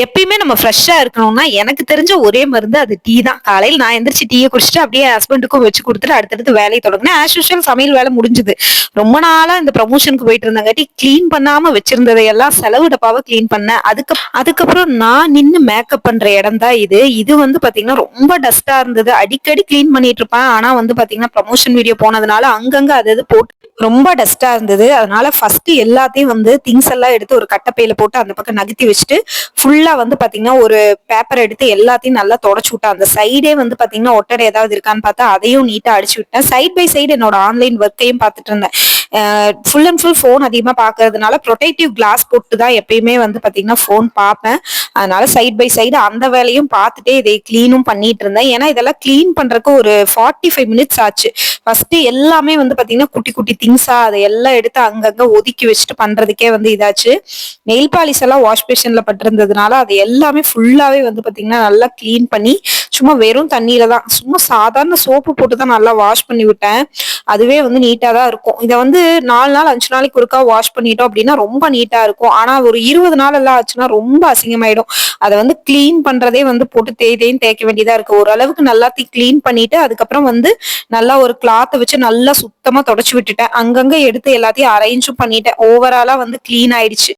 எப்பயுமே நம்ம ஃப்ரெஷ்ஷா இருக்கணும்னா, எனக்கு தெரிஞ்ச ஒரே மருந்து அது டீ தான். காலையில நான் எந்திரிச்சு டீய குடிச்சுட்டு அப்படியே என் ஹஸ்பண்டுக்கும் வச்சு குடுத்துட்டு அடுத்தடுத்து வேலைய தொடங்குனேன். ஆஸ் யூசுவல் சமையல் வேலை முடிஞ்சுது. ரொம்ப நாளா இந்த ப்ரமோஷனுக்கு போயிட்டு இருந்தங்காட்டி கிளீன் பண்ணாம வச்சிருந்ததை எல்லாம் செலவு டப்பாவ கிளீன் பண்ணேன். அதுக்கப்புறம் நான் நின்னு மேக்கப் பண்ற இடம் தான் இது. இது வந்து பாத்தீங்கன்னா ரொம்ப டஸ்ட்டா இருந்தது. அடிக்கடி கிளீன் பண்ணிட்டு இருப்பேன். ஆனா வந்து பாத்தீங்கன்னா ப்ரமோஷன் வீடியோ போனதுனால அங்கங்க அது இது போட்டு ரொம்ப டஸ்ட்டா இருந்தது. அதனால ஃபர்ஸ்ட் எல்லாத்தையும் வந்து திங்ஸ் எல்லாம் எடுத்து ஒரு கட்டப்பையில போட்டு அந்த பக்கம் நகர்த்தி வச்சுட்டு ஃபுல்லா வந்து பாத்தீங்கன்னா ஒரு பேப்பர் எடுத்து எல்லாத்தையும் நல்லா தொடச்சு விட்டேன். அந்த சைடே வந்து பாத்தீங்கன்னா ஒட்டடை ஏதாவது இருக்கான்னு பார்த்தா அதையும் நீட்டா அடிச்சு விட்டேன். சைட் பை சைடு என்னோட ஆன்லைன் ஒர்க்கையும் பார்த்துட்டு இருந்தேன். ஃபுல் அண்ட் ஃபுல் ஃபோன் அதிகமா பாக்குறதுனால ப்ரொடெக்டிவ் கிளாஸ் போட்டு தான் எப்பயுமே வந்து பாத்தீங்கன்னா ஃபோன் பார்ப்பேன். அதனால சைட் பை சைடு அந்த வேலையும் பார்த்துட்டே இதை கிளீனும் பண்ணிட்டு இருந்தேன். ஏன்னா இதெல்லாம் கிளீன் பண்றதுக்கு ஒரு 45 மினிட்ஸ் ஆச்சு. ஃபர்ஸ்ட் எல்லாமே வந்து பாத்தீங்கன்னா குட்டி குட்டி திங்ஸா அதை எல்லாம் எடுத்து அங்கங்க ஒதுக்கி வச்சுட்டு பண்றதுக்கே வந்து இதாச்சு. நெயில் பாலிஷ் எல்லாம் வாஷ் பேஷன்ல பட்டிருந்ததுனால அது எல்லாமே ஃபுல்லாவே வந்து பாத்தீங்கன்னா நல்லா கிளீன் பண்ணி சும்மா வெறும் தண்ணியில தான் சும்மா சாதாரண சோப்பு போட்டு தான் நல்லா வாஷ் பண்ணி விட்டேன். அதுவே வந்து நீட்டா தான் இருக்கும். இதை வந்து 4 நாள் 5 நாளைக்கு ஒருக்கா வாஷ் பண்ணிட்டோம் அப்படின்னா ரொம்ப நீட்டா இருக்கும். ஆனா ஒரு 20 நாள் எல்லாம் ஆச்சுன்னா ரொம்ப அசிங்கமாயிடும். அதை வந்து கிளீன் பண்றதே வந்து போட்டு தேய்ன்னு தேய்க்க வேண்டியதா இருக்கு. ஓரளவுக்கு நல்லா கிளீன் பண்ணிட்டு அதுக்கப்புறம் வந்து நல்லா ஒரு கிளாத்தை வச்சு நல்லா சுத்தமா தொடச்சு விட்டுட்டேன். அங்கங்க எடுத்து எல்லாத்தையும் அரேஞ்சும் பண்ணிட்டேன். ஓவராலா வந்து கிளீன் ஆயிடுச்சு.